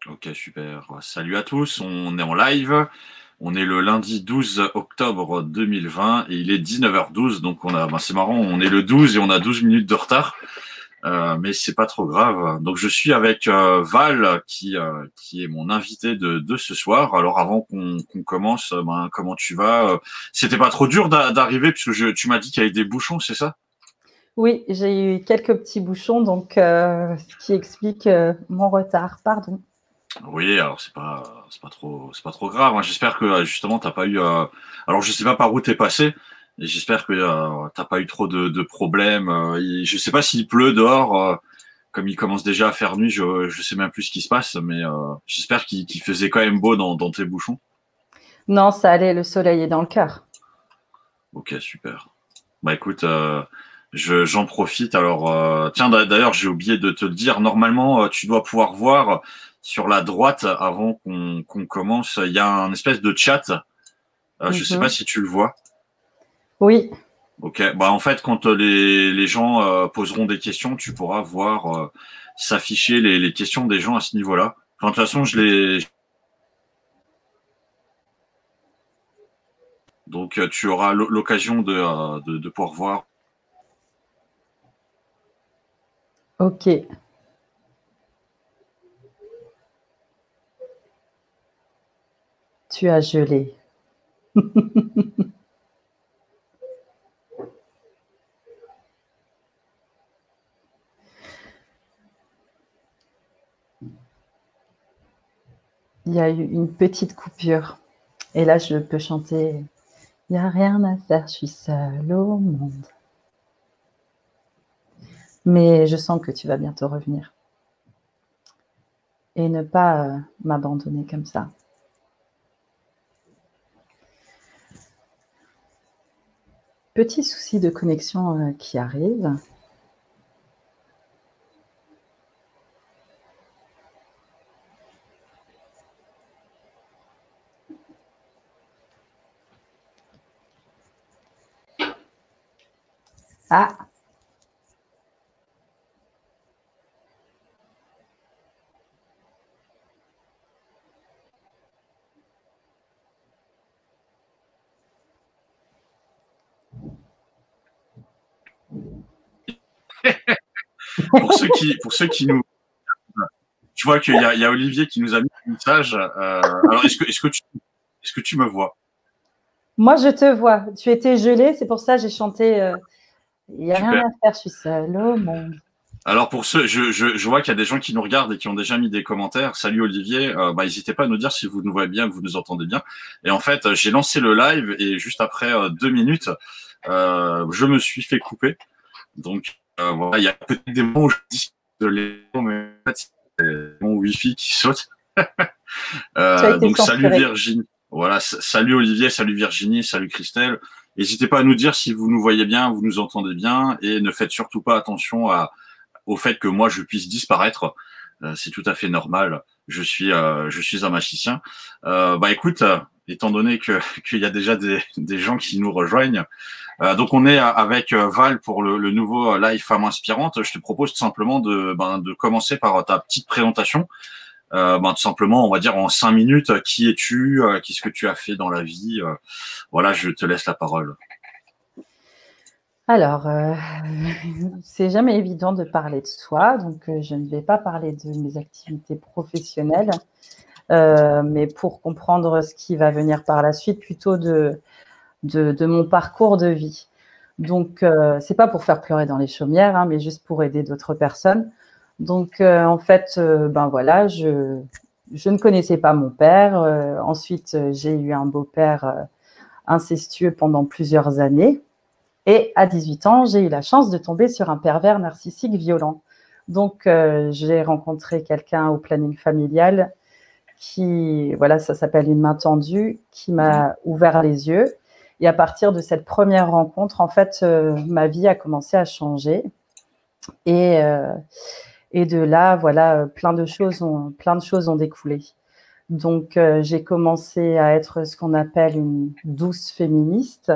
Ok, super. Salut à tous, on est en live. On est le lundi 12 octobre 2020 et il est 19h12. Donc c'est marrant, on est le 12 et on a 12 minutes de retard. Mais c'est pas trop grave. Donc je suis avec Val qui est mon invité de ce soir. Alors avant qu'on commence, comment tu vas? C'était pas trop dur d'arriver puisque tu m'as dit qu'il y avait des bouchons, c'est ça? Oui, j'ai eu quelques petits bouchons, donc ce qui explique mon retard. Pardon. Oui, alors c'est pas trop grave, hein. J'espère que justement t'as pas eu. Alors je sais pas par où t'es passé, et j'espère que t'as pas eu trop de problèmes. Je sais pas s'il pleut dehors, comme il commence déjà à faire nuit. Je sais même plus ce qui se passe, mais j'espère qu'il faisait quand même beau dans tes bouchons. Non, ça allait, le soleil est dans le cœur. Ok, super. Bah écoute, j'en profite. Alors tiens, d'ailleurs j'ai oublié de te le dire. Normalement, tu dois pouvoir voir sur la droite avant qu'on commence. Il y a un espèce de chat. Je sais pas Mhm. si tu le vois. Oui, Ok. Bah en fait, quand les gens poseront des questions, tu pourras voir s'afficher les questions des gens à ce niveau-là. Enfin, de toute façon, je les. Donc tu auras l'occasion de pouvoir voir. ok. Tu as gelé. Il y a eu une petite coupure. Et là, je peux chanter. Il n'y a rien à faire, je suis seule au monde. Mais je sens que tu vas bientôt revenir. Et ne pas m'abandonner comme ça. Petit souci de connexion qui arrive. Ah, Pour ceux qui nous. Tu vois qu'il y a Olivier qui nous a mis un message. Alors est-ce que tu me vois? moi, je te vois. Tu étais gelé, c'est pour ça que j'ai chanté. Il n'y a rien Super. à faire, je suis seule au monde. Alors pour ceux, je vois qu'il y a des gens qui nous regardent et qui ont déjà mis des commentaires. Salut Olivier, n'hésitez pas à nous dire si vous nous voyez bien, que vous nous entendez bien. Et en fait, j'ai lancé le live et juste après 2 minutes, je me suis fait couper. Donc voilà, il y a peut-être des moments où je dis désolé, mais en fait, c'est mon wifi qui saute. Tu as été Donc salut censuré. Virginie. Voilà, salut Olivier, salut Virginie, salut Christelle. N'hésitez pas à nous dire si vous nous voyez bien, vous nous entendez bien, et ne faites surtout pas attention au fait que moi je puisse disparaître. C'est tout à fait normal. Je suis un magicien. Écoute, étant donné que qu'il y a déjà des gens qui nous rejoignent, donc on est avec Val pour le nouveau live Femme Inspirante. Je te propose tout simplement de commencer par ta petite présentation. Tout simplement, on va dire en 5 minutes, qui es-tu, qu'est-ce que tu as fait dans la vie, voilà, je te laisse la parole. Alors, c'est jamais évident de parler de soi, donc je ne vais pas parler de mes activités professionnelles, mais pour comprendre ce qui va venir par la suite, plutôt de mon parcours de vie. Donc, c'est pas pour faire pleurer dans les chaumières, hein, mais juste pour aider d'autres personnes. Donc, en fait, voilà, je ne connaissais pas mon père. Ensuite, j'ai eu un beau-père incestueux pendant plusieurs années. Et à 18 ans, j'ai eu la chance de tomber sur un pervers narcissique violent. Donc, j'ai rencontré quelqu'un au planning familial qui, voilà, ça s'appelle une main tendue, qui m'a ouvert les yeux. Et à partir de cette première rencontre, en fait, ma vie a commencé à changer. Et, euh, et de là, voilà, plein de choses ont découlé. Donc, j'ai commencé à être ce qu'on appelle une douce féministe,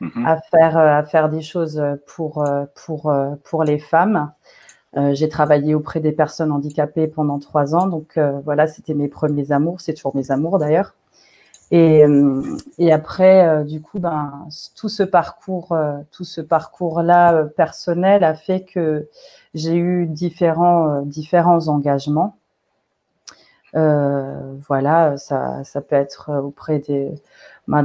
Mhm. à faire des choses pour les femmes. J'ai travaillé auprès des personnes handicapées pendant 3 ans. Donc, voilà, c'était mes premiers amours. C'est toujours mes amours, d'ailleurs. Et après, du coup, tout ce parcours-là personnel a fait que j'ai eu différents engagements. Voilà, ça peut être auprès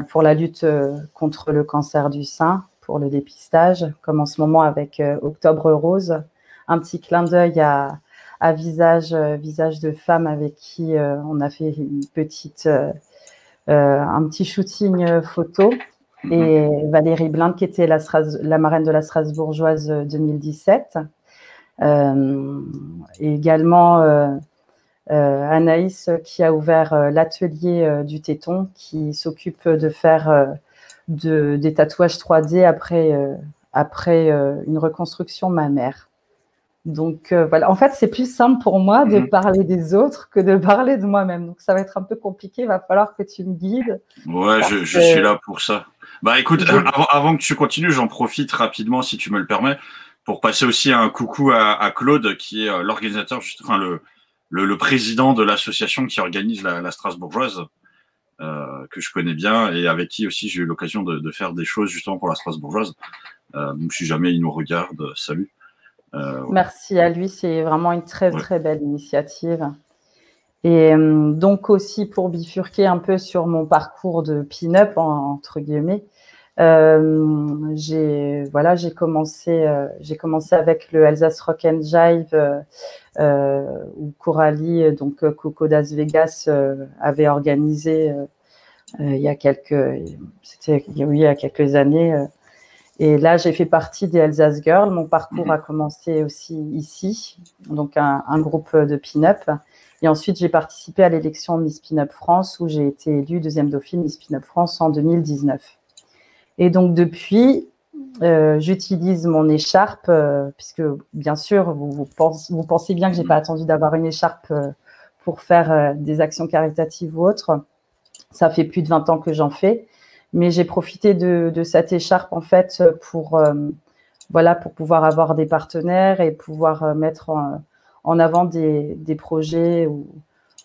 pour la lutte contre le cancer du sein, pour le dépistage, comme en ce moment avec Octobre Rose, un petit clin d'œil à visage de femme avec qui on a fait un petit shooting photo. Et Valérie Blinde, qui était la marraine de la Strasbourgeoise 2017. Et également Anaïs, qui a ouvert l'atelier du téton, qui s'occupe de faire des tatouages 3D après une reconstruction mammaire. Donc voilà, en fait, c'est plus simple pour moi de parler des autres que de parler de moi-même. Donc ça va être un peu compliqué, il va falloir que tu me guides. Ouais, je suis là pour ça. Bah écoute, avant que tu continues, j'en profite rapidement, si tu me le permets, pour passer aussi un coucou à Claude, qui est l'organisateur, enfin le président de l'association qui organise la Strasbourgeoise, que je connais bien et avec qui aussi j'ai eu l'occasion de faire des choses justement pour la Strasbourgeoise. Donc si jamais il nous regarde, salut. Merci à lui, c'est vraiment une très très belle initiative. Et donc aussi pour bifurquer un peu sur mon parcours de pin-up entre guillemets, j'ai commencé avec le Alsace Rock and Jive où Coralie, donc Coco Das Vegas, avait organisé il y a quelques années. Et là, j'ai fait partie des Alsace Girls. Mon parcours a commencé aussi ici, donc un groupe de pin-up. Et ensuite, j'ai participé à l'élection Miss Pin-Up France, où j'ai été élue deuxième dauphine Miss Pin-Up France en 2019. Et donc, depuis, j'utilise mon écharpe, puisque, bien sûr, vous pensez bien que je n'ai pas attendu d'avoir une écharpe pour faire des actions caritatives ou autres. Ça fait plus de 20 ans que j'en fais. Mais j'ai profité de cette écharpe, en fait, pour pouvoir avoir des partenaires et pouvoir mettre en avant des projets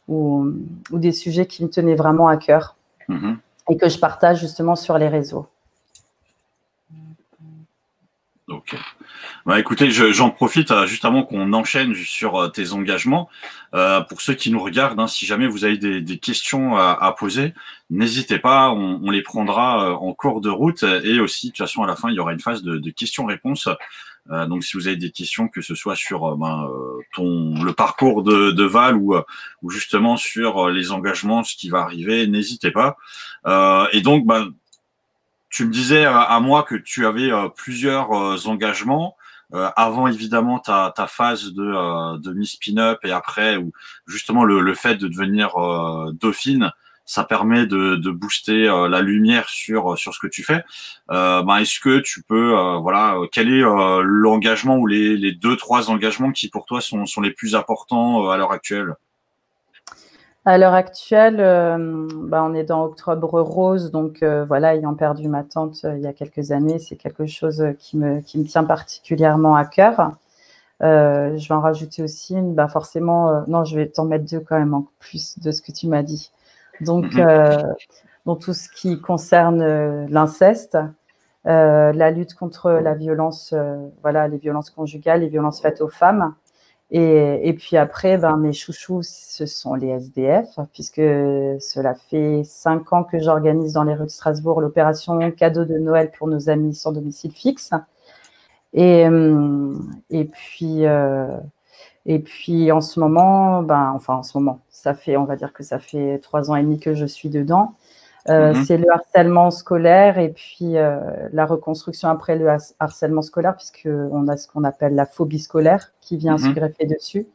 ou des sujets qui me tenaient vraiment à cœur et que je partage justement sur les réseaux. Ok. Bah, écoutez, j'en profite juste avant qu'on enchaîne sur tes engagements. Pour ceux qui nous regardent, si jamais vous avez des questions à poser, n'hésitez pas, on les prendra en cours de route. Et aussi, de toute façon, à la fin, il y aura une phase de questions-réponses. Donc, si vous avez des questions, que ce soit sur le parcours de Val ou justement sur les engagements, ce qui va arriver, n'hésitez pas. Et donc, tu me disais à moi que tu avais plusieurs engagements avant évidemment ta phase de Miss Pin-Up et après où justement le fait de devenir dauphine, ça permet de booster la lumière sur ce que tu fais. Est-ce que tu peux quel est l'engagement ou les 2-3 engagements qui pour toi sont les plus importants à l'heure actuelle? À l'heure actuelle, on est dans Octobre Rose, donc ayant perdu ma tante il y a quelques années, c'est quelque chose qui me tient particulièrement à cœur. Je vais en rajouter aussi une, forcément, non, je vais t'en mettre 2 quand même en plus de ce que tu m'as dit. Donc, dans tout ce qui concerne l'inceste, la lutte contre la violence, les violences conjugales, les violences faites aux femmes. Et puis après, mes chouchous, ce sont les SDF, puisque cela fait 5 ans que j'organise dans les rues de Strasbourg l'opération cadeau de Noël pour nos amis sans domicile fixe. Et puis en ce moment, on va dire que ça fait 3 ans et demi que je suis dedans. C'est le harcèlement scolaire et puis la reconstruction après le harcèlement scolaire, puisqu'on a ce qu'on appelle la phobie scolaire qui vient se greffer dessus.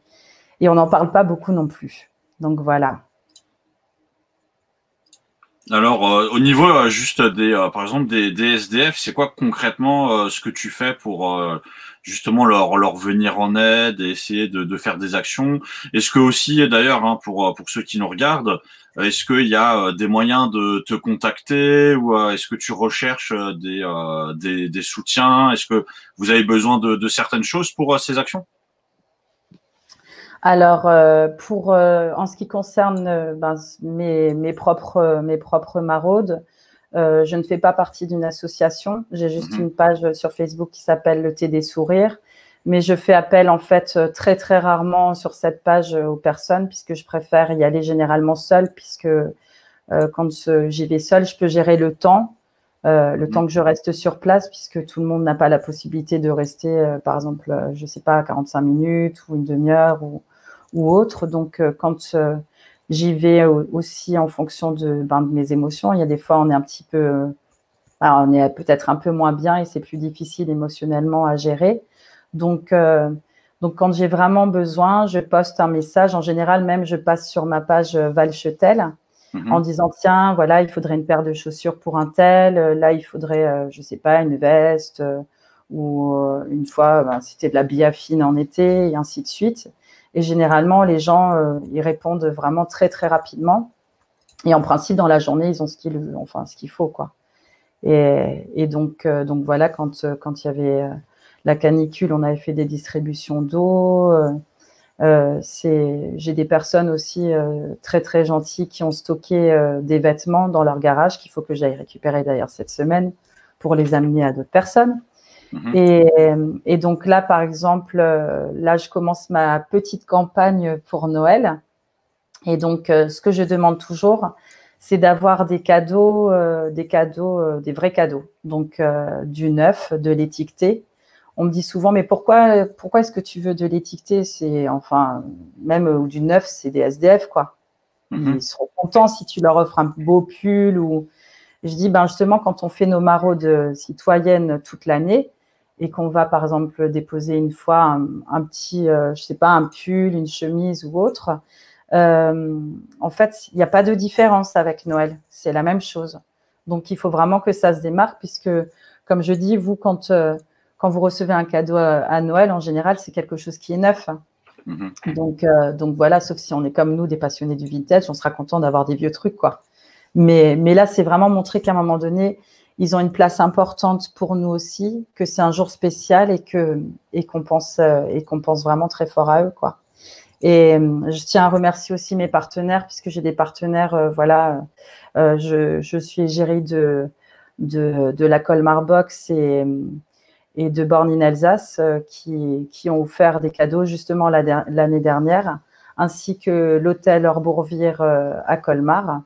Et on n'en parle pas beaucoup non plus. Donc voilà. Alors, au niveau juste par exemple des SDF, c'est quoi concrètement ce que tu fais pour justement leur venir en aide et essayer de faire des actions? Est-ce que aussi, d'ailleurs, pour ceux qui nous regardent, est-ce qu'il y a des moyens de te contacter ou est-ce que tu recherches des soutiens? Est-ce que vous avez besoin de certaines choses pour ces actions? Alors, en ce qui concerne mes propres maraudes, je ne fais pas partie d'une association. J'ai juste une page sur Facebook qui s'appelle Le Thé des Sourires. Mais je fais appel, en fait, très, très rarement sur cette page aux personnes, puisque je préfère y aller généralement seule, puisque quand j'y vais seule, je peux gérer le temps que je reste sur place, puisque tout le monde n'a pas la possibilité de rester, par exemple, je ne sais pas, 45 minutes ou une demi-heure ou autre. Donc, quand j'y vais aussi en fonction de mes émotions, il y a des fois, on est un petit peu, on est peut-être un peu moins bien et c'est plus difficile émotionnellement à gérer. Donc quand j'ai vraiment besoin, je poste un message. En général, même, je passe sur ma page Valchetel en disant, tiens, voilà, il faudrait une paire de chaussures pour un tel. Là, il faudrait, je ne sais pas, une veste ou une fois, c'était de l'habillage fine en été et ainsi de suite. Et généralement, les gens, ils répondent vraiment très, très rapidement. Et en principe, dans la journée, ils ont ce qu'il faut, quoi. Et donc voilà, quand il y avait la canicule, on avait fait des distributions d'eau. J'ai des personnes aussi très, très gentilles qui ont stocké des vêtements dans leur garage qu'il faut que j'aille récupérer d'ailleurs cette semaine pour les amener à d'autres personnes. Et donc là, par exemple, là, je commence ma petite campagne pour Noël. Et donc, ce que je demande toujours, c'est d'avoir des cadeaux, des vrais cadeaux. Donc, du neuf, de l'étiqueté. On me dit souvent, mais pourquoi est-ce que tu veux de l'étiqueté? C'est, enfin, même du neuf, c'est des SDF, quoi. Ils seront contents si tu leur offres un beau pull ou… Je dis, justement, quand on fait nos maraudes citoyennes toute l'année et qu'on va, par exemple, déposer une fois un petit, je sais pas, un pull, une chemise ou autre, en fait, il n'y a pas de différence avec Noël. C'est la même chose. Donc, il faut vraiment que ça se démarque puisque, comme je dis, vous, quand vous recevez un cadeau à Noël, en général, c'est quelque chose qui est neuf. Donc voilà, sauf si on est comme nous, des passionnés du vintage, on sera content d'avoir des vieux trucs, quoi. Mais là, c'est vraiment montrer qu'à un moment donné, ils ont une place importante pour nous aussi, que c'est un jour spécial et qu'on pense vraiment très fort à eux, quoi. Et je tiens à remercier aussi mes partenaires, puisque j'ai des partenaires, voilà. Je suis égérie de la Colmar Box et de Born in Alsace qui ont offert des cadeaux justement l'année dernière, ainsi que l'hôtel Orbourvire à Colmar.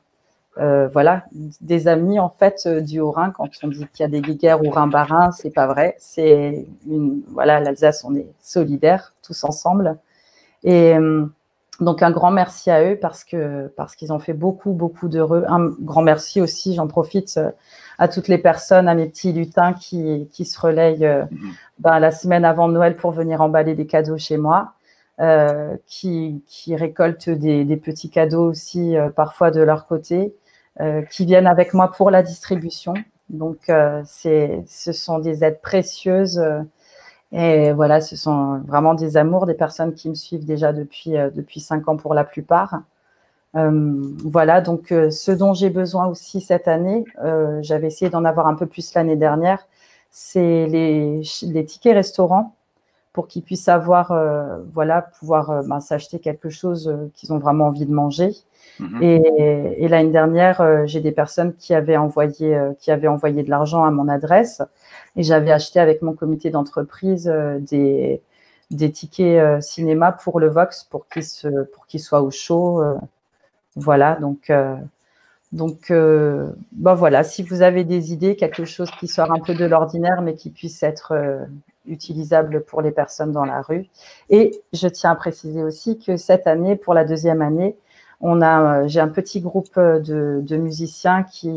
Voilà, des amis en fait du Haut-Rhin. Quand on dit qu'il y a des guéguerres ou Rhin-Bas-Rhin, c'est pas vrai. Voilà, l'Alsace, on est solidaires tous ensemble. Et donc un grand merci à eux parce qu'ils ont fait beaucoup, beaucoup d'heureux. Un grand merci aussi, j'en profite à toutes les personnes, à mes petits lutins qui se relayent la semaine avant Noël pour venir emballer des cadeaux chez moi, qui récoltent des petits cadeaux aussi parfois de leur côté, qui viennent avec moi pour la distribution. Donc ce sont des aides précieuses. Et voilà, ce sont vraiment des amours, des personnes qui me suivent déjà depuis 5 ans pour la plupart. Voilà, donc ce dont j'ai besoin aussi cette année, j'avais essayé d'en avoir un peu plus l'année dernière, c'est les tickets restaurants pour qu'ils puissent avoir, pouvoir s'acheter quelque chose qu'ils ont vraiment envie de manger. Et l'année dernière, j'ai des personnes qui avaient envoyé de l'argent à mon adresse et j'avais acheté avec mon comité d'entreprise des tickets cinéma pour le Vox pour qu'ils soient au chaud. Voilà, donc voilà, si vous avez des idées, quelque chose qui sort un peu de l'ordinaire mais qui puisse être utilisable pour les personnes dans la rue. Et je tiens à préciser aussi que cette année, pour la deuxième année, j'ai un petit groupe de musiciens qui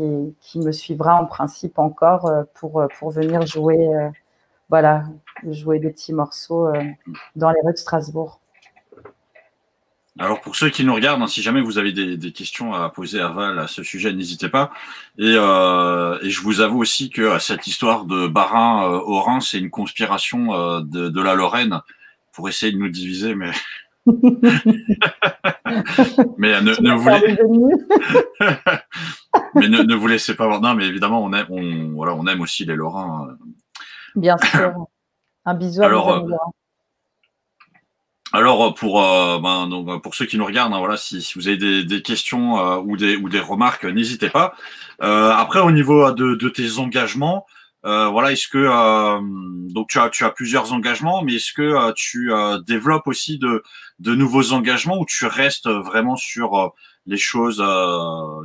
me suivra en principe encore pour venir jouer, jouer des petits morceaux dans les rues de Strasbourg. Alors pour ceux qui nous regardent, si jamais vous avez des questions à poser à Val à ce sujet, n'hésitez pas. Et je vous avoue aussi que cette histoire de Bas-Rhin au Rhin, c'est une conspiration de la Lorraine pour essayer de nous diviser, mais mais ne vous laissez pas voir. Non, mais évidemment, on aime aussi les Lorrains. Bien sûr. Un bisou à vos amis Lorrains. Alors donc, pour ceux qui nous regardent, hein, voilà, si vous avez des questions ou des remarques, n'hésitez pas. Après, au niveau de tes engagements, voilà, est-ce que donc tu as plusieurs engagements, mais est-ce que tu développes aussi de nouveaux engagements ou tu restes vraiment sur les choses,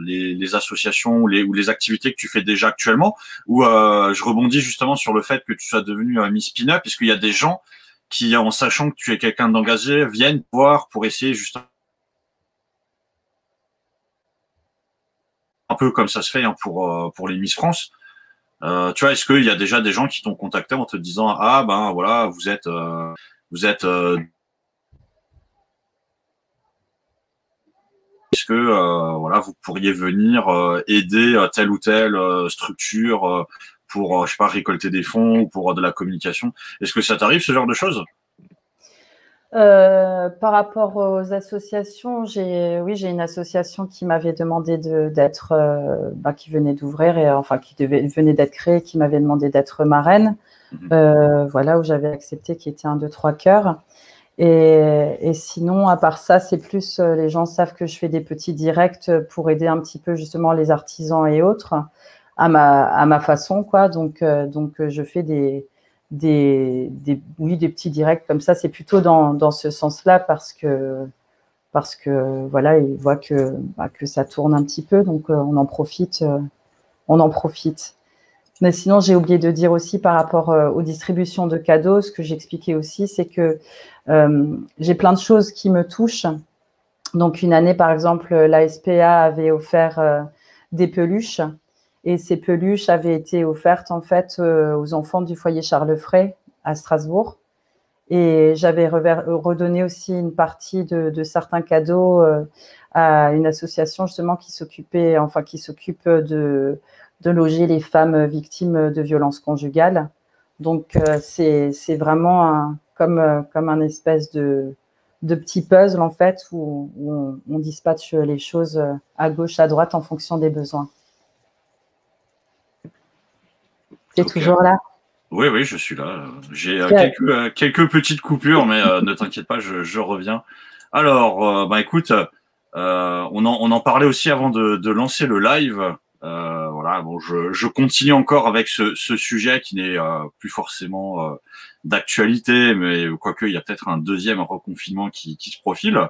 les associations ou les activités que tu fais déjà actuellement? Ou je rebondis justement sur le fait que tu sois devenu Miss Pin-Up, parce qu'il y a des gens qui, en sachant que tu es quelqu'un d'engagé, viennent voir pour essayer justement un peu comme ça se fait hein, pour les Miss France. Tu vois, est-ce qu'il y a déjà des gens qui t'ont contacté en te disant ah ben voilà vous êtes est-ce que voilà vous pourriez venir aider telle ou telle structure pour je sais pas récolter des fonds ou pour de la communication. Est-ce que ça t'arrive ce genre de choses? Par rapport aux associations, j'ai une association qui m'avait demandé d'être, qui venait d'ouvrir et enfin qui venait d'être créée, qui m'avait demandé d'être marraine. Voilà, où j'avais accepté, qui était 1, 2, 3 cœurs. Et sinon, à part ça, c'est plus les gens savent que je fais des petits directs pour aider un petit peu justement les artisans et autres à ma façon, quoi. Donc je fais des petits directs comme ça. C'est plutôt dans ce sens-là parce que voilà, ils voient que ça tourne un petit peu, donc on en profite. Mais sinon, j'ai oublié de dire aussi par rapport aux distributions de cadeaux, ce que j'expliquais aussi, c'est que j'ai plein de choses qui me touchent. Donc, une année, par exemple, la SPA avait offert des peluches. Et ces peluches avaient été offertes, en fait, aux enfants du foyer Charles Frey à Strasbourg. Et j'avais redonné aussi une partie de certains cadeaux à une association, justement, qui s'occupe de loger les femmes victimes de violences conjugales. Donc, c'est vraiment comme un espèce de petit puzzle, en fait, où on dispatche les choses à gauche, à droite, en fonction des besoins. C'est okay. Toujours là? Oui, oui, je suis là. J'ai quelques petites coupures, mais ne t'inquiète pas, je reviens. Alors, écoute, on en parlait aussi avant de lancer le live. Voilà, bon, je continue encore avec ce sujet qui n'est plus forcément d'actualité, mais quoique il y a peut-être un deuxième reconfinement qui se profile.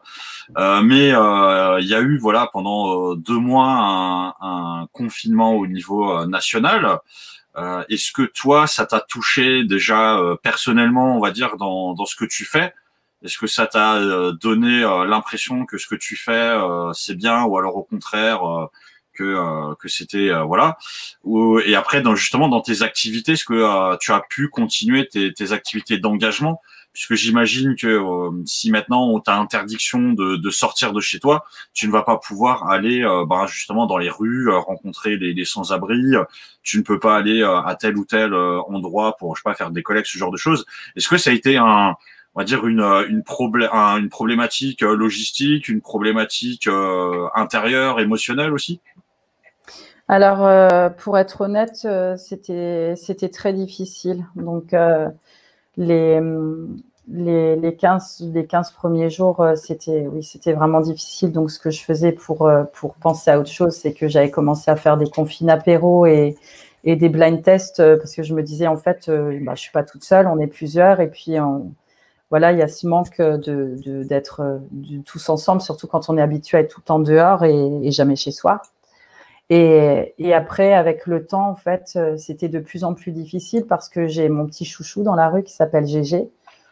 Mais il y a eu voilà pendant 2 mois un confinement au niveau national. Est-ce que toi, ça t'a touché déjà personnellement, on va dire, dans ce que tu fais? Est-ce que ça t'a donné l'impression que ce que tu fais, c'est bien, ou alors au contraire que c'était voilà. Et après, justement dans tes activités, est-ce que tu as pu continuer tes activités d'engagement? Puisque j'imagine que si maintenant on t'a interdiction de sortir de chez toi, tu ne vas pas pouvoir aller justement dans les rues, rencontrer les sans-abri, tu ne peux pas aller à tel ou tel endroit pour, je sais pas, faire des collectes, ce genre de choses. Est-ce que ça a été on va dire une problématique logistique, une problématique intérieure, émotionnelle aussi? Alors, pour être honnête, c'était très difficile. Donc, les 15 premiers jours, c'était vraiment difficile. Donc, ce que je faisais pour penser à autre chose, c'est que j'avais commencé à faire des confines apéros et des blind tests parce que je me disais, en fait, je suis pas toute seule, on est plusieurs. Et puis, voilà, il y a ce manque d'être tous ensemble, surtout quand on est habitué à être tout le temps dehors et jamais chez soi. Et après, avec le temps, en fait, c'était de plus en plus difficile parce que j'ai mon petit chouchou dans la rue qui s'appelle Gégé,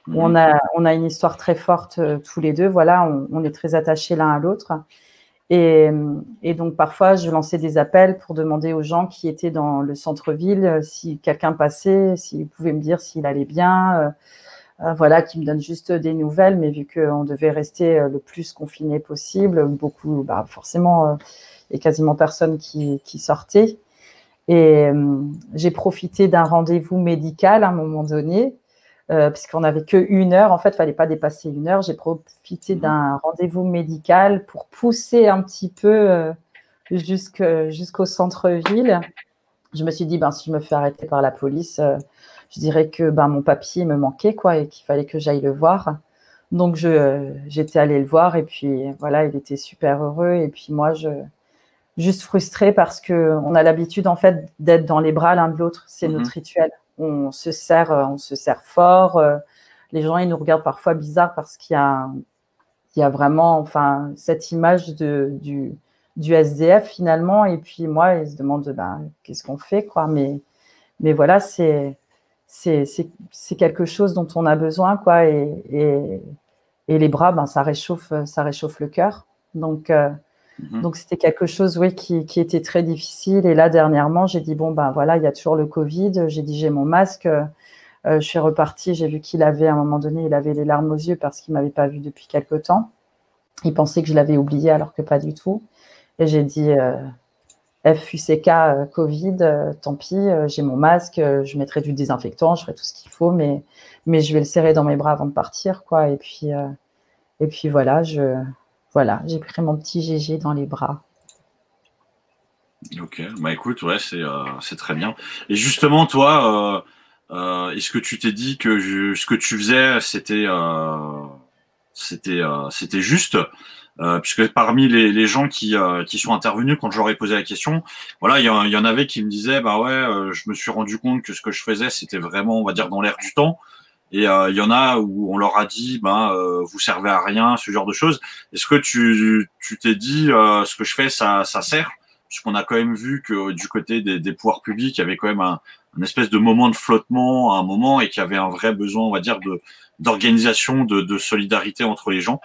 où on a une histoire très forte tous les deux. Voilà, on est très attachés l'un à l'autre. Et donc, parfois, je lançais des appels pour demander aux gens qui étaient dans le centre-ville si quelqu'un passait, s'il pouvait me dire s'il allait bien. Voilà, qui me donne juste des nouvelles. Mais vu qu'on devait rester le plus confiné possible, beaucoup, forcément... et quasiment personne qui sortait. Et j'ai profité d'un rendez-vous médical à un moment donné, puisqu'on n'avait qu'1 heure. En fait, il ne fallait pas dépasser 1 heure. J'ai profité d'un rendez-vous médical pour pousser un petit peu jusqu'au centre-ville. Je me suis dit, si je me fais arrêter par la police, je dirais que mon papier me manquait, quoi, et qu'il fallait que j'aille le voir. Donc, j'étais allée le voir et puis voilà, il était super heureux. Et puis moi, juste frustrée parce qu'on a l'habitude en fait d'être dans les bras l'un de l'autre. C'est notre rituel. On se serre fort. Les gens, ils nous regardent parfois bizarre parce qu'il y a vraiment enfin, cette image du SDF finalement. Et puis moi, ils se demandent ben, qu'est-ce qu'on fait, quoi. Mais voilà, c'est quelque chose dont on a besoin, quoi. Et les bras, ben, ça réchauffe le cœur. Donc c'était quelque chose, oui, qui était très difficile. Et là, dernièrement, j'ai dit, bon, ben voilà, il y a toujours le Covid. J'ai dit, j'ai mon masque. Je suis repartie. J'ai vu qu'il avait, à un moment donné, il avait les larmes aux yeux parce qu'il ne m'avait pas vue depuis quelque temps. Il pensait que je l'avais oublié alors que pas du tout. Et j'ai dit, FUCK, Covid, tant pis, j'ai mon masque, je mettrai du désinfectant, je ferai tout ce qu'il faut, mais je vais le serrer dans mes bras avant de partir, quoi. Et puis voilà, j'ai pris mon petit GG dans les bras. Ok, bah écoute, ouais, c'est très bien. Et justement, toi, est-ce que tu t'es dit que ce que tu faisais, c'était juste, puisque parmi les gens qui sont intervenus quand je leur ai posé la question, voilà, il y en avait qui me disaient, bah ouais, je me suis rendu compte que ce que je faisais, c'était vraiment, on va dire, dans l'air du temps. Et il y en a où on leur a dit, ben, vous servez à rien, ce genre de choses. Est-ce que tu t'es dit, ce que je fais, ça sert? Puisqu'on a quand même vu que du côté des pouvoirs publics, il y avait quand même un espèce de moment de flottement à un moment et qu'il y avait un vrai besoin, on va dire, d'organisation, de solidarité entre les gens.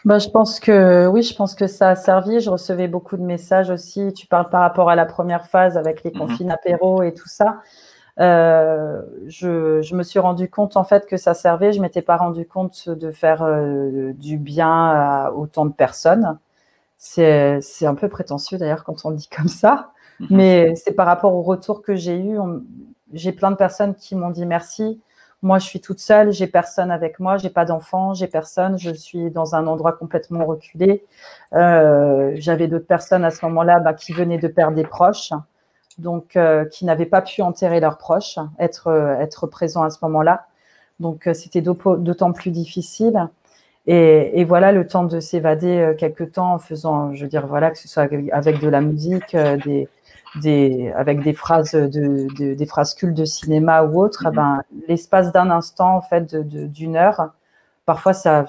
Ben, je pense que ça a servi. Je recevais beaucoup de messages aussi. Tu parles par rapport à la première phase avec les confines apéro et tout ça. Je me suis rendu compte en fait que ça servait. Je m'étais pas rendu compte de faire du bien à autant de personnes. C'est un peu prétentieux d'ailleurs quand on le dit comme ça, mais c'est par rapport au retour que j'ai eu. J'ai plein de personnes qui m'ont dit merci. Moi, je suis toute seule, j'ai personne avec moi, j'ai pas d'enfant, j'ai personne. Je suis dans un endroit complètement reculé. J'avais d'autres personnes à ce moment-là qui venaient de perdre des proches, donc qui n'avaient pas pu enterrer leurs proches, être présents à ce moment-là. Donc c'était d'autant plus difficile. Et voilà, le temps de s'évader quelque temps en faisant, je veux dire, voilà, que ce soit avec de la musique, avec des phrases des phrases cultes de cinéma ou autre, ben, l'espace d'un instant, en fait, d'une heure, parfois ça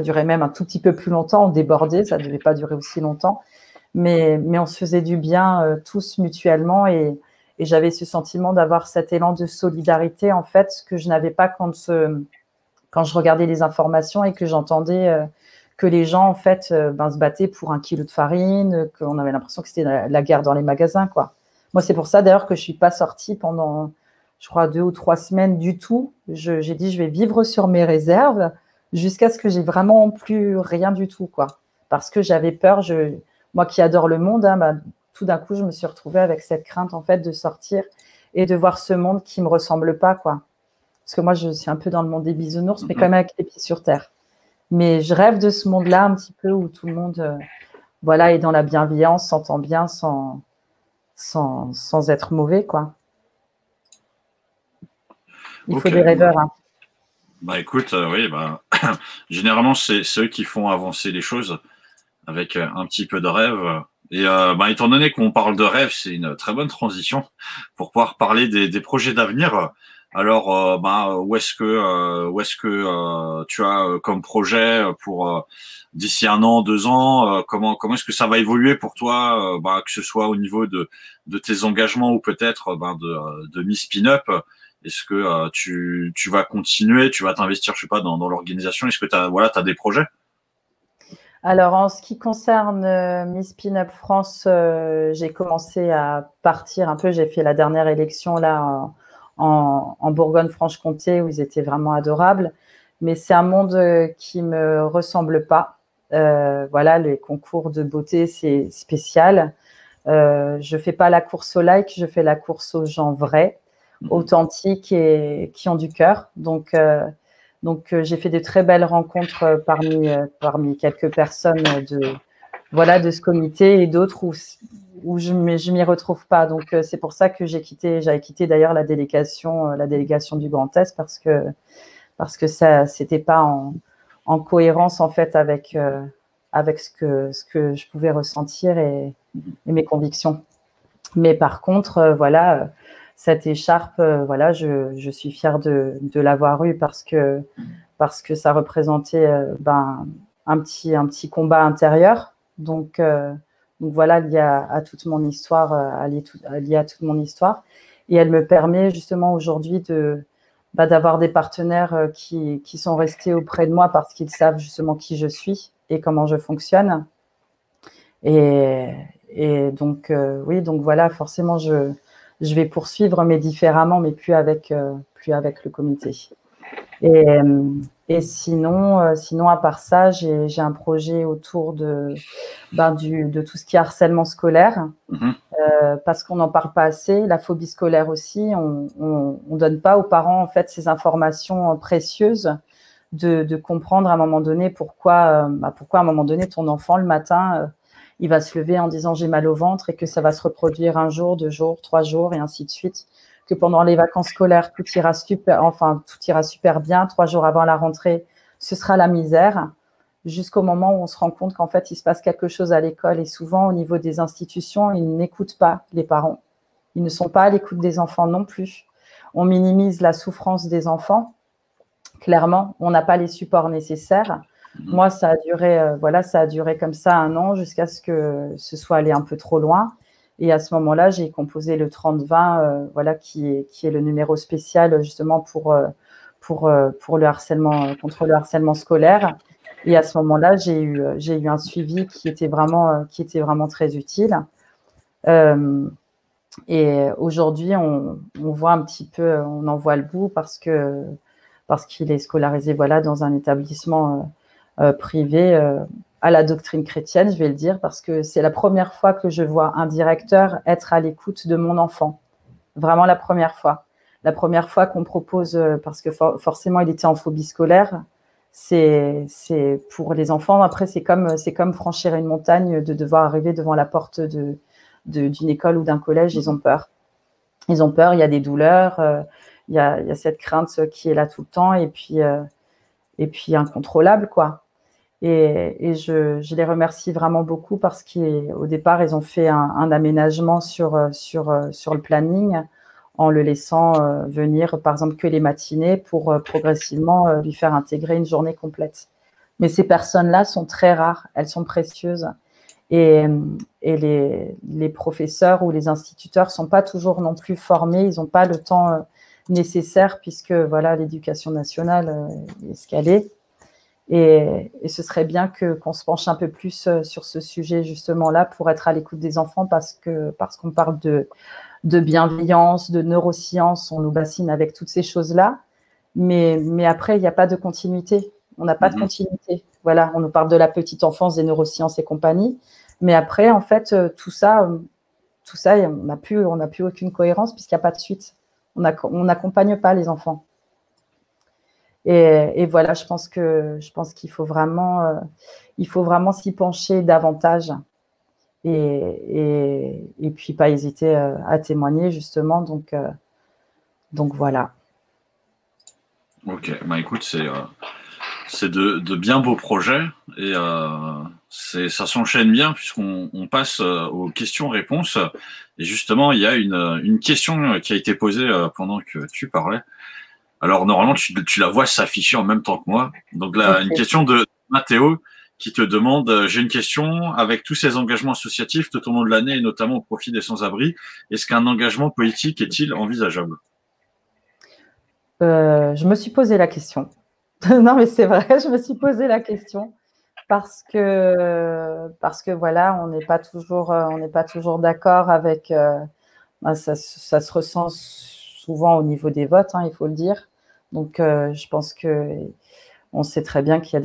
durait même un tout petit peu plus longtemps, on débordait, ça ne devait pas durer aussi longtemps, mais on se faisait du bien tous mutuellement et j'avais ce sentiment d'avoir cet élan de solidarité, en fait, que je n'avais pas quand je regardais les informations et que j'entendais que les gens, en fait, se battaient pour 1 kilo de farine, qu'on avait l'impression que c'était la guerre dans les magasins, quoi. Moi, c'est pour ça, d'ailleurs, que je ne suis pas sortie pendant, je crois, 2 ou 3 semaines du tout. J'ai dit, je vais vivre sur mes réserves jusqu'à ce que j'ai vraiment plus rien du tout, quoi. Parce que j'avais peur, moi qui adore le monde, tout d'un coup, je me suis retrouvée avec cette crainte, en fait, de sortir et de voir ce monde qui ne me ressemble pas, quoi. Parce que moi, je suis un peu dans le monde des bisounours, mais quand même avec les pieds sur terre. Mais je rêve de ce monde-là un petit peu où tout le monde voilà, est dans la bienveillance, s'entend bien sans être mauvais, quoi. Il faut des rêveurs. Hein. Bah écoute, oui, bah, généralement, c'est eux qui font avancer les choses avec un petit peu de rêve. Et bah, étant donné qu'on parle de rêve, c'est une très bonne transition pour pouvoir parler des projets d'avenir. Alors, bah, où est-ce que tu as comme projet pour d'ici 1 an, 2 ans, comment est-ce que ça va évoluer pour toi, bah, que ce soit au niveau de tes engagements ou peut-être bah, de Miss Pin-Up. Est-ce que tu vas continuer, tu vas t'investir, je sais pas, dans l'organisation. Est-ce que t'as des projets? Alors, en ce qui concerne Miss Pin-Up France, j'ai commencé à partir un peu. J'ai fait la dernière élection là en Bourgogne-Franche-Comté où ils étaient vraiment adorables. Mais c'est un monde qui me ressemble pas. Voilà, les concours de beauté, c'est spécial. Je fais pas la course au like, je fais la course aux gens vrais, authentiques et qui ont du cœur. Donc, j'ai fait de très belles rencontres parmi quelques personnes de ce comité et d'autres où je m'y retrouve pas. Donc, c'est pour ça que j'avais quitté d'ailleurs la délégation du Grand Est parce que ça, c'était pas en cohérence en fait avec ce que je pouvais ressentir et mes convictions. Mais par contre, voilà, cette écharpe, voilà, je suis fière de l'avoir eue parce que ça représentait un petit combat intérieur. Donc voilà, lié à toute mon histoire, lié à toute mon histoire. Et elle me permet justement aujourd'hui d'avoir des partenaires qui sont restés auprès de moi parce qu'ils savent justement qui je suis et comment je fonctionne. Et, et donc, oui, donc voilà, forcément, je vais poursuivre, mais différemment, mais plus avec le comité. Et sinon, à part ça, j'ai un projet autour de tout ce qui est harcèlement scolaire, parce qu'on n'en parle pas assez. La phobie scolaire aussi, on donne pas aux parents en fait ces informations précieuses de comprendre à un moment donné pourquoi à un moment donné ton enfant le matin il va se lever en disant j'ai mal au ventre et que ça va se reproduire 1 jour, 2 jours, 3 jours et ainsi de suite. Que pendant les vacances scolaires, tout ira super bien. 3 jours avant la rentrée, ce sera la misère. Jusqu'au moment où on se rend compte qu'en fait, il se passe quelque chose à l'école. Et souvent, au niveau des institutions, ils n'écoutent pas les parents. Ils ne sont pas à l'écoute des enfants non plus. On minimise la souffrance des enfants. Clairement, on n'a pas les supports nécessaires. Moi, ça a duré comme ça 1 an jusqu'à ce que ce soit allé un peu trop loin. Et à ce moment-là, j'ai composé le 30-20, qui est le numéro spécial justement pour le harcèlement, contre le harcèlement scolaire. Et à ce moment-là, j'ai eu un suivi qui était vraiment très utile. Et aujourd'hui, on voit un petit peu, on en voit le bout parce qu'il est scolarisé dans un établissement privé à la doctrine chrétienne, je vais le dire, parce que c'est la première fois que je vois un directeur être à l'écoute de mon enfant. Vraiment la première fois. La première fois qu'on propose, parce que forcément il était en phobie scolaire, c'est pour les enfants. Après, c'est comme franchir une montagne de devoir arriver devant la porte d'une école ou d'un collège. Ils ont peur. Ils ont peur, il y a des douleurs, il y a cette crainte qui est là tout le temps et puis incontrôlable, quoi. Et je les remercie vraiment beaucoup parce qu'au départ, ils ont fait un aménagement sur le planning en le laissant venir, par exemple, que les matinées pour progressivement lui faire intégrer une journée complète. Mais ces personnes-là sont très rares, elles sont précieuses. Et les professeurs ou les instituteurs ne sont pas toujours non plus formés, ils n'ont pas le temps nécessaire puisque l'éducation nationale est ce qu'elle est. Et ce serait bien qu'on se penche un peu plus sur ce sujet justement-là pour être à l'écoute des enfants parce qu'on parle de bienveillance, de neurosciences, on nous bassine avec toutes ces choses-là. Mais après, il n'y a pas de continuité. On n'a pas de continuité. Voilà, on nous parle de la petite enfance, des neurosciences et compagnie. Mais après, en fait, tout ça, on n'a plus aucune cohérence puisqu'il n'y a pas de suite. On n'accompagne pas les enfants. Et voilà, je pense qu'il faut vraiment s'y pencher davantage et puis pas hésiter à témoigner justement. Donc voilà. Ok, bah écoute, c'est de bien beaux projets et ça s'enchaîne bien puisqu'on passe aux questions-réponses. Et justement, il y a une question qui a été posée pendant que tu parlais. Alors, normalement, tu la vois s'afficher en même temps que moi. Donc là, okay. Une question de Mathéo qui te demande, j'ai une question, avec tous ces engagements associatifs tout au long de l'année et notamment au profit des sans-abri, est-ce qu'un engagement politique est-il envisageable ? Je me suis posé la question. Non, mais c'est vrai, je me suis posé la question parce que voilà, on n'est pas toujours d'accord avec. Ça se ressent souvent au niveau des votes, il faut le dire. Donc, je pense qu'on sait très bien qu'il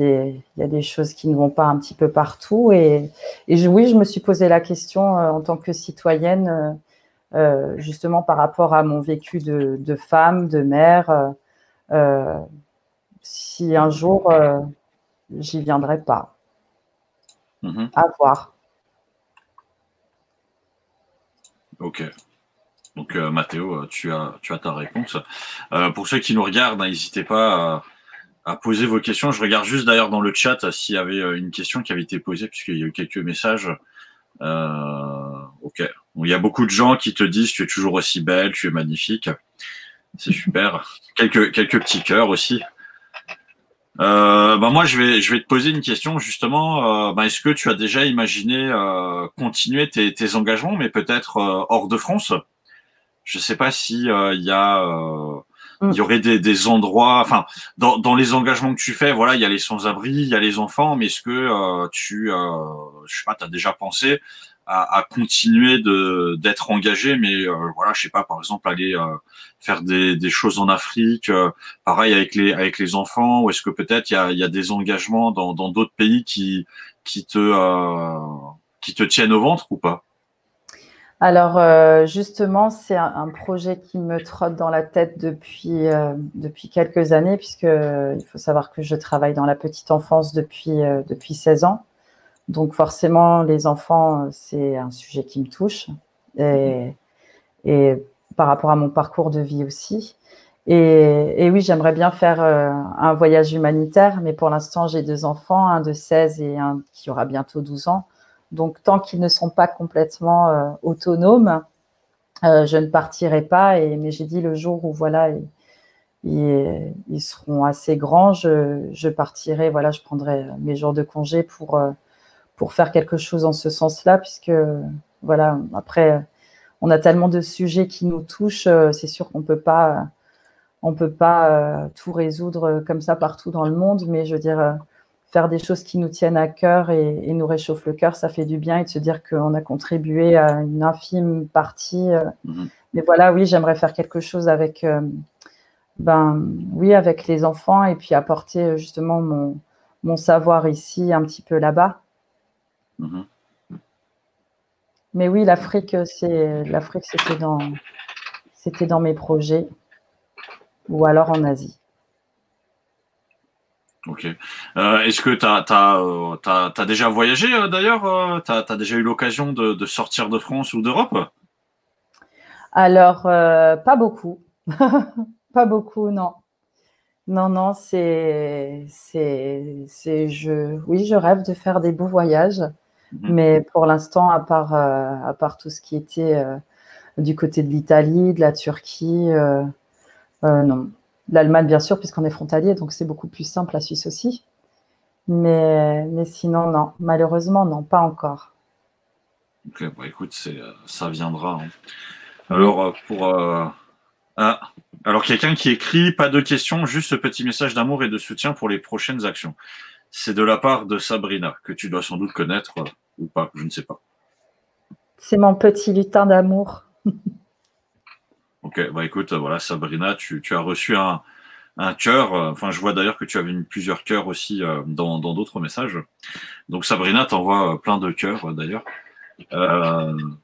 y a des choses qui ne vont pas un petit peu partout. Oui, je me suis posé la question en tant que citoyenne, justement par rapport à mon vécu de femme, de mère, si un jour j'y viendrai pas. À voir. Ok. Donc Mathéo, tu as ta réponse. Pour ceux qui nous regardent, n'hésitez pas à poser vos questions. Je regarde juste d'ailleurs dans le chat s'il y avait une question qui avait été posée, puisqu'il y a eu quelques messages. Ok. Bon, il y a beaucoup de gens qui te disent tu es toujours aussi belle, tu es magnifique. C'est super. Quelques petits cœurs aussi. Moi, je vais te poser une question justement. Est-ce que tu as déjà imaginé continuer tes engagements, mais peut-être hors de France? Je sais pas si il y aurait des endroits, enfin, dans les engagements que tu fais, voilà, il y a les sans-abri, il y a les enfants, mais est-ce que je sais pas, t'as déjà pensé à continuer d'être engagé, mais voilà, je sais pas, par exemple, aller faire des choses en Afrique, pareil avec les enfants, ou est-ce que peut-être il y a des engagements dans d'autres pays qui qui te tiennent au ventre ou pas? Alors, justement, c'est un projet qui me trotte dans la tête depuis quelques années, puisque il faut savoir que je travaille dans la petite enfance depuis 16 ans. Donc, forcément, les enfants, c'est un sujet qui me touche, et, et par rapport à mon parcours de vie aussi. Et oui, j'aimerais bien faire un voyage humanitaire, mais pour l'instant, j'ai 2 enfants, un de 16 et un qui aura bientôt 12 ans. Donc, tant qu'ils ne sont pas complètement autonomes, je ne partirai pas. Mais j'ai dit le jour où voilà, ils seront assez grands, je partirai. Voilà, je prendrai mes jours de congé pour faire quelque chose en ce sens-là, puisque voilà, après, on a tellement de sujets qui nous touchent, c'est sûr qu'on peut pas tout résoudre comme ça partout dans le monde, mais je veux dire, faire des choses qui nous tiennent à cœur et nous réchauffent le cœur, ça fait du bien, et de se dire qu'on a contribué à une infime partie. Mais voilà, oui, j'aimerais faire quelque chose avec, oui, avec les enfants, et puis apporter justement mon savoir ici, un petit peu là-bas. Mais oui, l'Afrique, c'était dans mes projets, ou alors en Asie. Ok. Est-ce que t'as déjà voyagé d'ailleurs? T'as déjà eu l'occasion de sortir de France ou d'Europe? Alors, pas beaucoup. Pas beaucoup, non. Non, non, oui, je rêve de faire des beaux voyages, mais pour l'instant, à part tout ce qui était du côté de l'Italie, de la Turquie, non. L'Allemagne, bien sûr, puisqu'on est frontalier, donc c'est beaucoup plus simple, la Suisse aussi. Mais sinon, non. Malheureusement, non, pas encore. Ok, bah écoute, ça viendra, hein. Oui. Alors quelqu'un qui écrit, pas de questions, juste ce petit message d'amour et de soutien pour les prochaines actions. C'est de la part de Sabrina, que tu dois sans doute connaître ou pas, je ne sais pas. C'est mon petit lutin d'amour. Ok, bah écoute, voilà, Sabrina, tu as reçu un cœur. Enfin, je vois d'ailleurs que tu avais mis plusieurs cœurs aussi dans d'autres messages. Donc Sabrina t'envoie plein de cœurs d'ailleurs.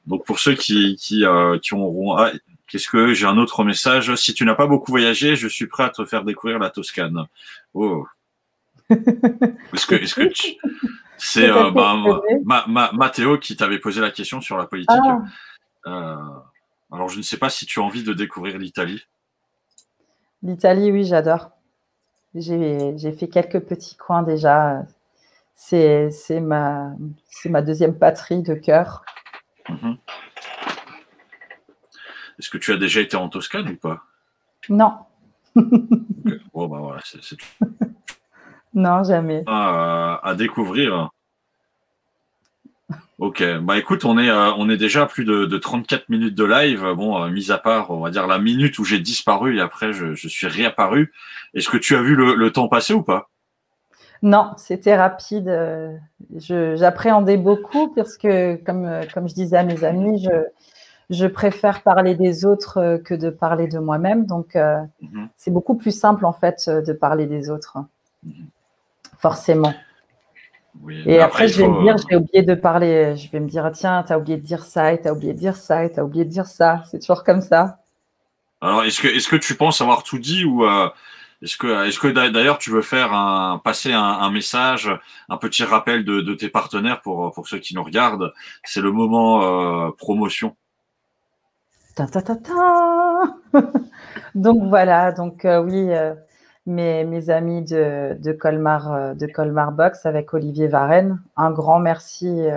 Donc pour ceux qui auront... Ah, qu'est-ce que j'ai un autre message? Si tu n'as pas beaucoup voyagé, je suis prêt à te faire découvrir la Toscane. Oh. Est-ce que tu... C'est Mathéo qui t'avait posé la question sur la politique. Ah. Alors je ne sais pas si tu as envie de découvrir l'Italie. L'Italie, oui, j'adore. J'ai fait quelques petits coins déjà. C'est ma deuxième patrie de cœur. Est-ce que tu as déjà été en Toscane ou pas? Non. Okay. Bon, bah voilà, c'est tout. Non, jamais. À découvrir. Ok, bah écoute, on est déjà à plus de 34 minutes de live. Bon, mis à part, on va dire, la minute où j'ai disparu et après je suis réapparu. Est-ce que tu as vu le temps passer ou pas? Non, c'était rapide. J'appréhendais beaucoup parce que, comme je disais à mes amis, je préfère parler des autres que de parler de moi-même. Donc, c'est beaucoup plus simple, en fait, de parler des autres. Forcément. Oui, et après, je vais me dire, j'ai oublié de parler. Je vais me dire, tiens, t'as oublié de dire ça, et t'as oublié de dire ça, et t'as oublié de dire ça. C'est toujours comme ça. Alors, est-ce que tu penses avoir tout dit ou est-ce que d'ailleurs tu veux faire passer un message, un petit rappel de tes partenaires pour ceux qui nous regardent? C'est le moment promotion. Ta, ta, ta, ta. Donc voilà, donc oui, mes amis de Colmar Box avec Olivier Varenne. Un grand merci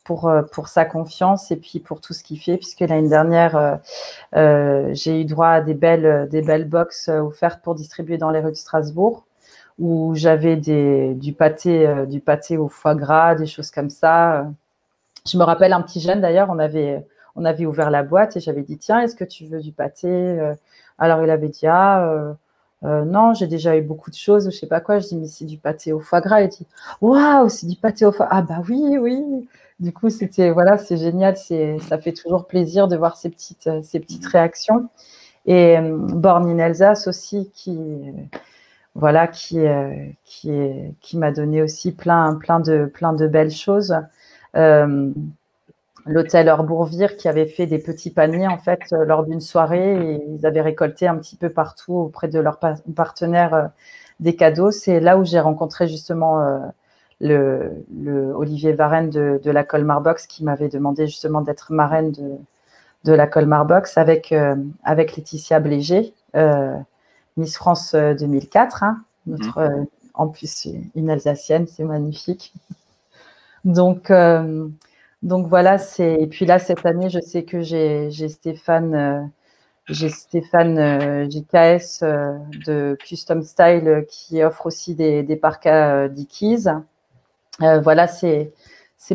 pour sa confiance et puis pour tout ce qu'il fait, puisque l'année dernière, j'ai eu droit à des belles box offertes pour distribuer dans les rues de Strasbourg, où j'avais du pâté au foie gras, des choses comme ça. Je me rappelle un petit jeune d'ailleurs, on avait ouvert la boîte et j'avais dit tiens, est-ce que tu veux du pâté? Alors il avait dit non, j'ai déjà eu beaucoup de choses, je sais pas quoi. Je dis mais c'est du pâté au foie gras. Il dit waouh, c'est du pâté au foie. Ah bah oui, oui. Du coup c'était voilà, c'est génial, ça fait toujours plaisir de voir ces petites réactions. Et Born in Alsace aussi voilà qui m'a donné aussi plein de belles choses. L'hôtel Heurbourvire qui avait fait des petits paniers en fait lors d'une soirée et ils avaient récolté un petit peu partout auprès de leurs partenaires des cadeaux. C'est là où j'ai rencontré justement le Olivier Varenne de la Colmar Box qui m'avait demandé justement d'être marraine de la Colmar Box avec Laetitia Bléger, Miss France 2004, hein, notre en plus une Alsacienne, c'est magnifique. Donc voilà, et puis là cette année, je sais que j'ai Stéphane JKS de Custom Style qui offre aussi des parkas Dickies. Voilà, c'est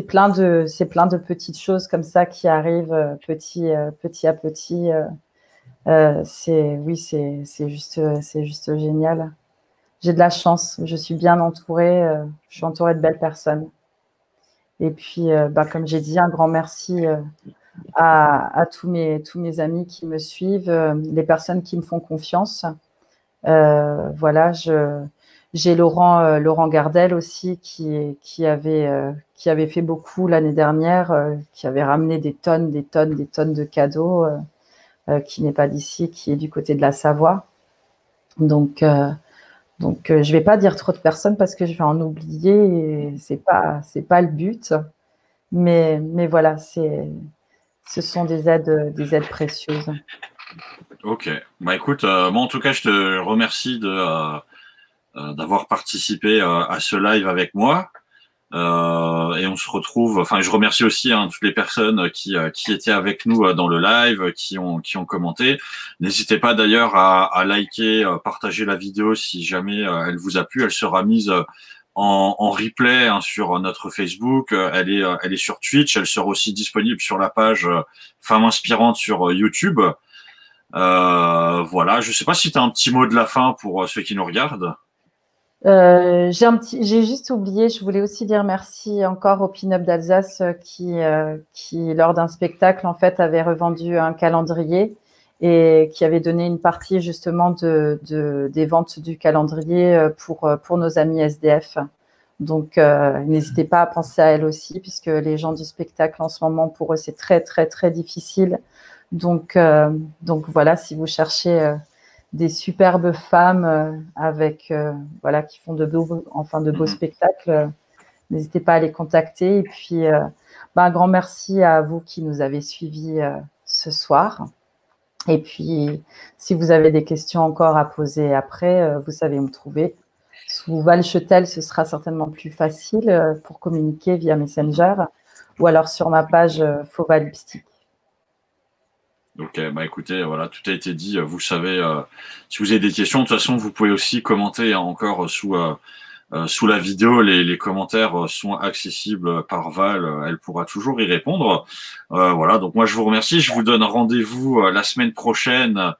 plein de petites choses comme ça qui arrivent petit à petit. C'est juste génial. J'ai de la chance, je suis bien entourée, je suis entourée de belles personnes. Et puis, comme j'ai dit, un grand merci à tous mes amis qui me suivent, les personnes qui me font confiance. Voilà, j'ai Laurent Gardel aussi qui avait fait beaucoup l'année dernière, qui avait ramené des tonnes de cadeaux, qui n'est pas d'ici, qui est du côté de la Savoie. Donc, je vais pas dire trop de personnes parce que je vais en oublier et c'est pas le but. Mais voilà, ce sont des aides précieuses. Ok. Bah écoute, moi en tout cas, je te remercie d'avoir participé à ce live avec moi. Et on se retrouve. Enfin, je remercie aussi toutes les personnes qui étaient avec nous dans le live, qui ont commenté. N'hésitez pas d'ailleurs à liker, partager la vidéo si jamais elle vous a plu. Elle sera mise en replay sur notre Facebook. Elle est sur Twitch. Elle sera aussi disponible sur la page Femmes Inspirantes sur YouTube. Voilà. Je sais pas si tu as un petit mot de la fin pour ceux qui nous regardent. J'ai juste oublié, je voulais aussi dire merci encore au Pin-Up d'Alsace qui, lors d'un spectacle, en fait, avait revendu un calendrier et qui avait donné une partie justement des ventes du calendrier pour nos amis SDF. Donc, n'hésitez pas à penser à elle aussi, puisque les gens du spectacle, en ce moment, pour eux, c'est très, très, très difficile. Donc voilà, si vous cherchez des superbes femmes voilà, qui font de beaux spectacles, n'hésitez pas à les contacter. Et puis, un grand merci à vous qui nous avez suivis ce soir. Et puis, si vous avez des questions encore à poser après, vous savez où me trouver. Sous Valchetel, ce sera certainement plus facile pour communiquer via Messenger ou alors sur ma page Fauva Lipstick. Ok, bah écoutez, voilà, tout a été dit. Vous savez, si vous avez des questions, de toute façon, vous pouvez aussi commenter encore sous la vidéo. Les commentaires sont accessibles par Val. Elle pourra toujours y répondre. Voilà, donc moi, je vous remercie. Je vous donne rendez-vous la semaine prochaine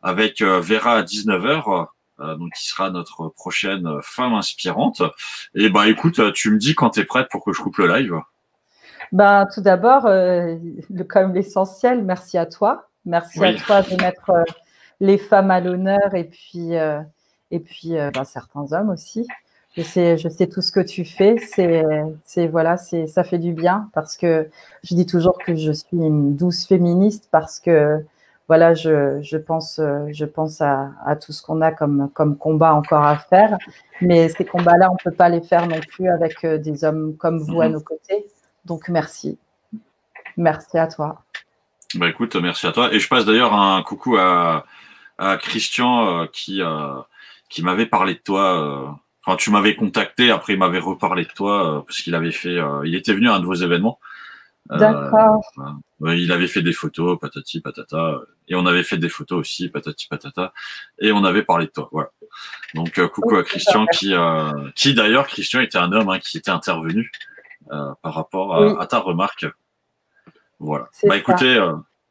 avec Vera à 19h. Donc, qui sera notre prochaine femme inspirante. Et bah, écoute, tu me dis quand tu es prête pour que je coupe le live. Tout d'abord, comme l'essentiel, merci à toi. Merci à toi de mettre les femmes à l'honneur et puis certains hommes aussi. Je sais tout ce que tu fais. Voilà, ça fait du bien parce que je dis toujours que je suis une douce féministe parce que voilà, je pense à tout ce qu'on a comme combat encore à faire. Mais ces combats-là, on peut pas les faire non plus avec des hommes comme vous à nos côtés. Donc, merci. Merci à toi. Bah écoute, merci à toi. Et je passe d'ailleurs un coucou à Christian qui qui m'avait parlé de toi. Enfin, tu m'avais contacté, après il m'avait reparlé de toi parce qu'il avait fait, il était venu à un de vos événements. D'accord. Voilà. Ouais, il avait fait des photos, patati patata, et on avait fait des photos aussi, patati patata, et on avait parlé de toi. Voilà. Donc coucou Ok, à Christian qui d'ailleurs Christian était un homme qui était intervenu par rapport oui, à ta remarque. Voilà. c'est Bah ça. écoutez,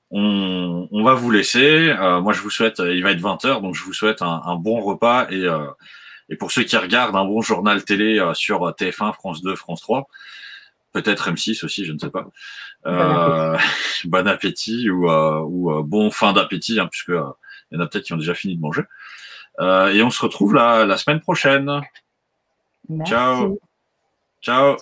on va vous laisser. Moi je vous souhaite, il va être 20h, donc je vous souhaite un bon repas et pour ceux qui regardent un bon journal télé sur TF1, France 2, France 3, peut-être M6 aussi, je ne sais pas. Bon appétit. Euh, bon appétit ou bon fin d'appétit, hein, puisque il y en a peut-être qui ont déjà fini de manger. Et on se retrouve la semaine prochaine. Ciao, Merci. ciao.